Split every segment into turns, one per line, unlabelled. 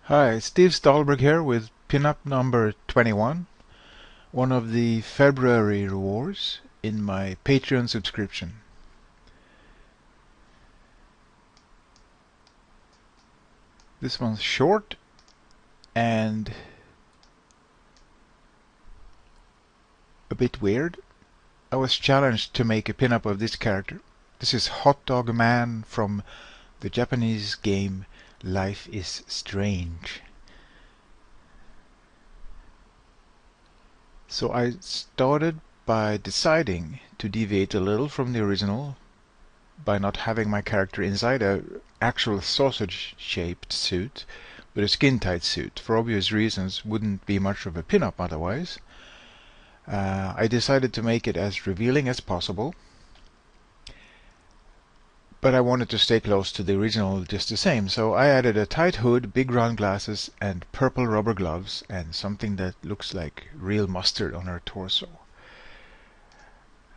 Hi, Steve Stahlberg here with pinup number 21, one of the February rewards in my Patreon subscription. This one's short and a bit weird. I was challenged to make a pinup of this character. This is Hot Dog Man from the Japanese game Life is Strange. So I started by deciding to deviate a little from the original by not having my character inside a actual sausage-shaped suit, but a skin-tight suit. For obvious reasons, wouldn't be much of a pin-up otherwise. I decided to make it as revealing as possible, but I wanted to stay close to the original just the same, so I added a tight hood, big round glasses, and purple rubber gloves, and something that looks like real mustard on her torso.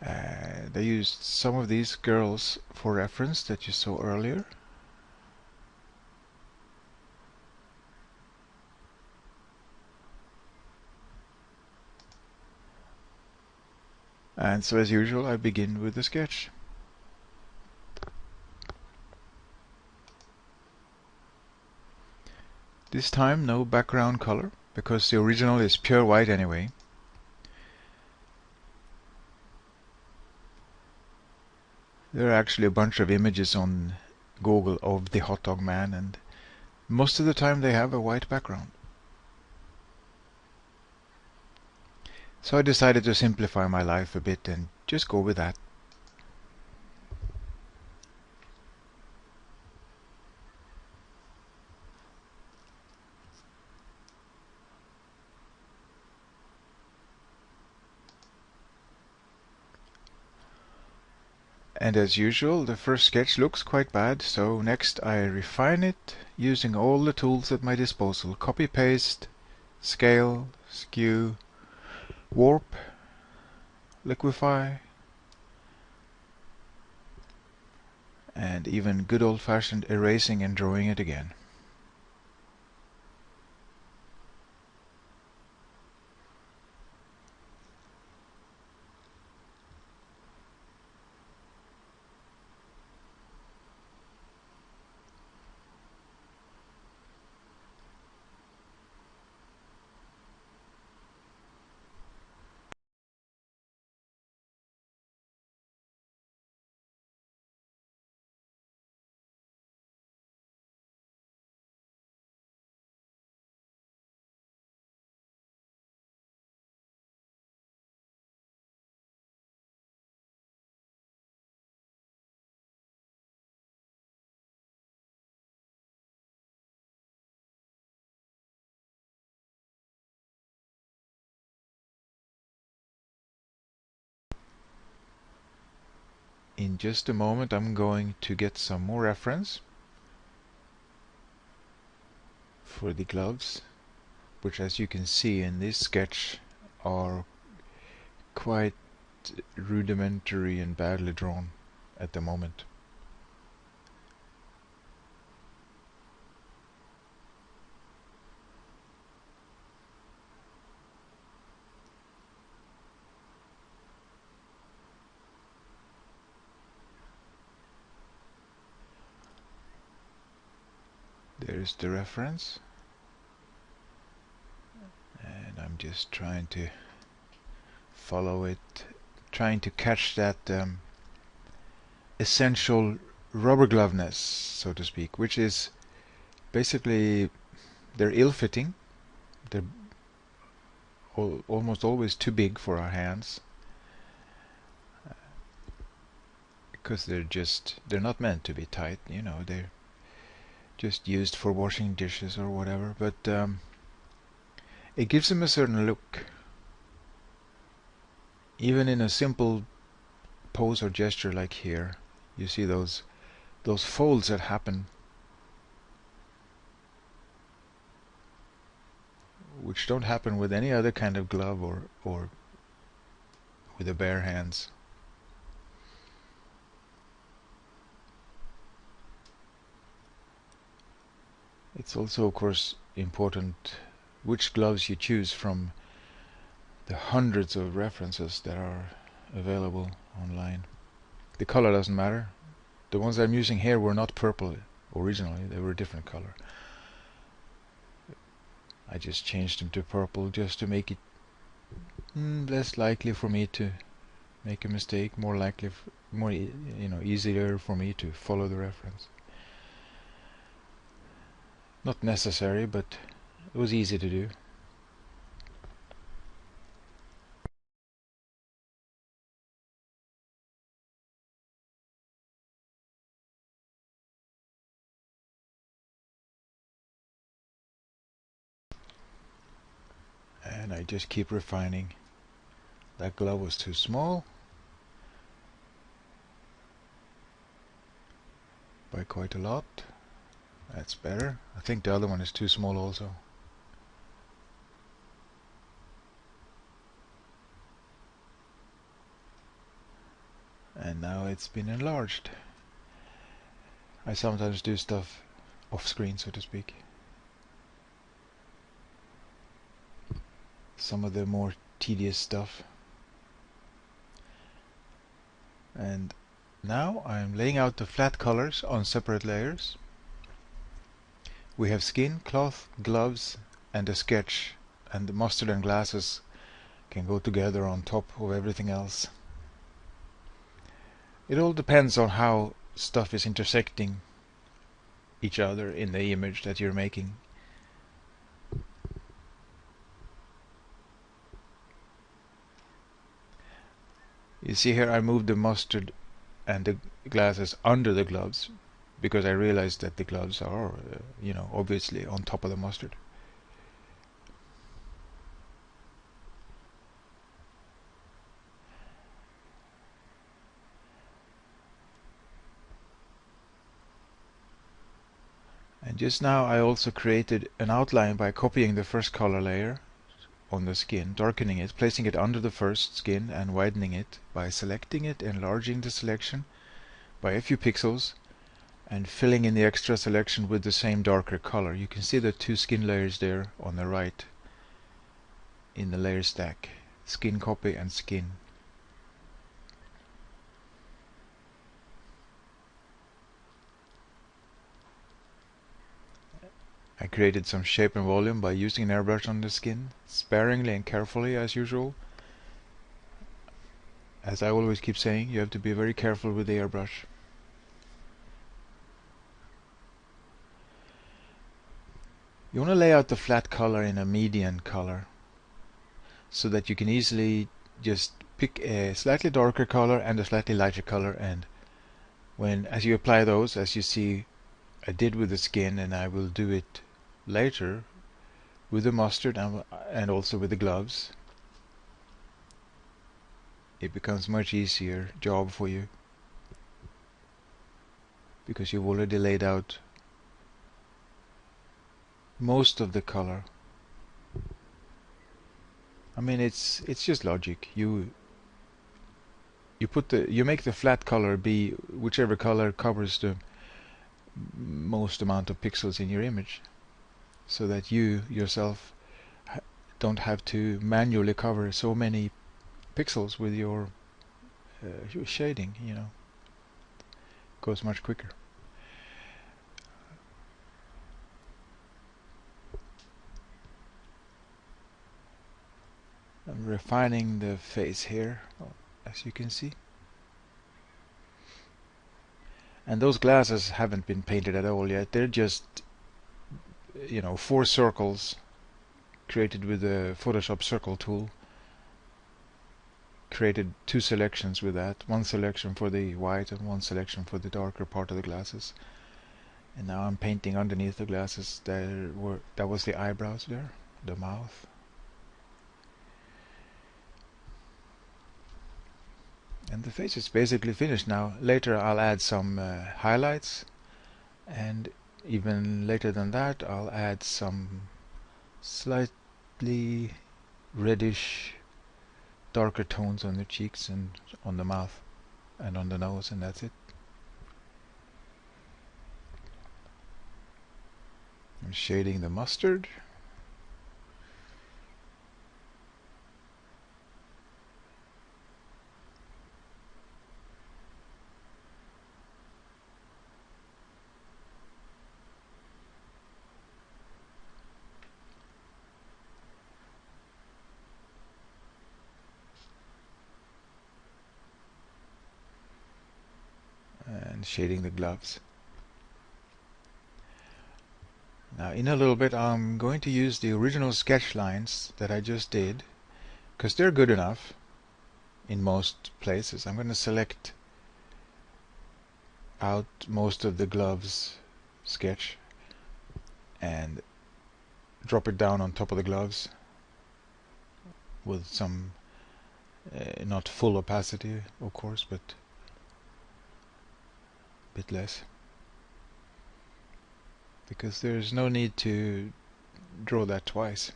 They used some of these girls for reference that you saw earlier. And so as usual, I begin with the sketch. This time no background color, because the original is pure white anyway. There are actually a bunch of images on Google of the hot dog man, and most of the time they have a white background. So I decided to simplify my life a bit and just go with that. And as usual, the first sketch looks quite bad, so next I refine it using all the tools at my disposal. Copy paste, scale, skew, warp, liquify, and even good old-fashioned erasing and drawing it again. In just a moment I'm going to get some more reference for the gloves, which as you can see in this sketch are quite rudimentary and badly drawn at the moment. There's the reference, and I'm just trying to follow it, trying to catch that essential rubber gloveness, so to speak, which is basically they're ill-fitting. They're almost always too big for our hands, because they're not meant to be tight, you know, they're just used for washing dishes or whatever, but it gives them a certain look. Even in a simple pose or gesture like here, you see those folds that happen, which don't happen with any other kind of glove or with the bare hands. It's also, of course, important which gloves you choose from the hundreds of references that are available online. The color doesn't matter. The ones I'm using here were not purple originally, they were a different color. I just changed them to purple just to make it less likely for me to make a mistake, more likely, more easier for me to follow the reference. Not necessary, but it was easy to do. And I just keep refining. That glove was too small by quite a lot. That's better. I think the other one is too small also. And now it's been enlarged. I sometimes do stuff off screen, so to speak. Some of the more tedious stuff. And now I'm laying out the flat colors on separate layers. We have skin, cloth, gloves, and a sketch, and the mustard and glasses can go together on top of everything else. It all depends on how stuff is intersecting each other in the image that you're making. You see here I moved the mustard and the glasses under the gloves because I realized that the gloves are, obviously on top of the mustard. And just now I also created an outline by copying the first color layer on the skin, darkening it, placing it under the first skin and widening it by selecting it, enlarging the selection by a few pixels and filling in the extra selection with the same darker color. You can see the two skin layers there on the right in the layer stack, skin copy and skin. I created some shape and volume by using an airbrush on the skin, sparingly and carefully as usual. As I always keep saying, you have to be very careful with the airbrush. You want to lay out the flat color in a median color so that you can easily just pick a slightly darker color and a slightly lighter color, and as you apply those, as you see I did with the skin, and I will do it later with the mustard and also with the gloves, it becomes much easier job for you because you've already laid out most of the color. I mean, it's just logic. You make the flat color be whichever color covers the most amount of pixels in your image, so that you yourself don't have to manually cover so many pixels with your shading. It goes much quicker. I'm refining the face here, as you can see. And those glasses haven't been painted at all yet. They're just, 4 circles created with the Photoshop circle tool. Created 2 selections with that. One selection for the white and one selection for the darker part of the glasses. And now I'm painting underneath the glasses. That was the eyebrows there, the mouth. And the face is basically finished now. Later I'll add some highlights, and even later than that I'll add some slightly reddish darker tones on the cheeks and on the mouth and on the nose, and that's it. I'm shading the mustard. And shading the gloves. Now in a little bit I'm going to use the original sketch lines that I just did, because they're good enough in most places. I'm going to select out most of the gloves sketch and drop it down on top of the gloves with some not full opacity, of course, but a bit less, because there's no need to draw that twice,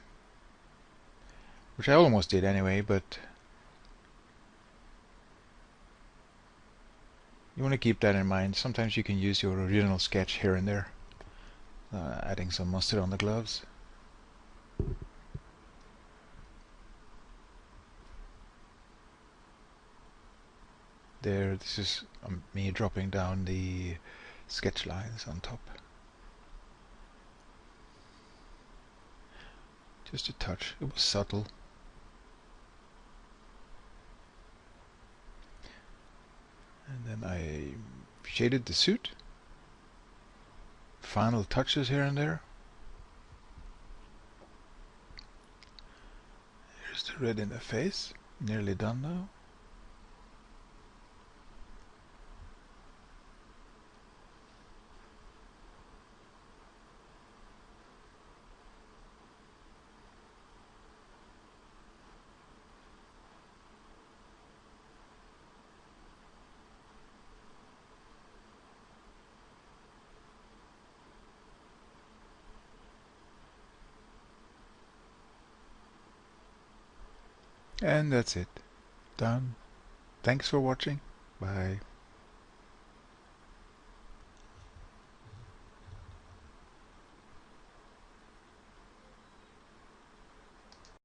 which I almost did anyway, but you want to keep that in mind. Sometimes you can use your original sketch here and there, adding some mustard on the gloves. There, this is me dropping down the sketch lines on top. Just a touch, it was subtle. And then I shaded the suit. Final touches here and there. Here's the red in the face. Nearly done now. And that's it. Done. Thanks for watching. Bye.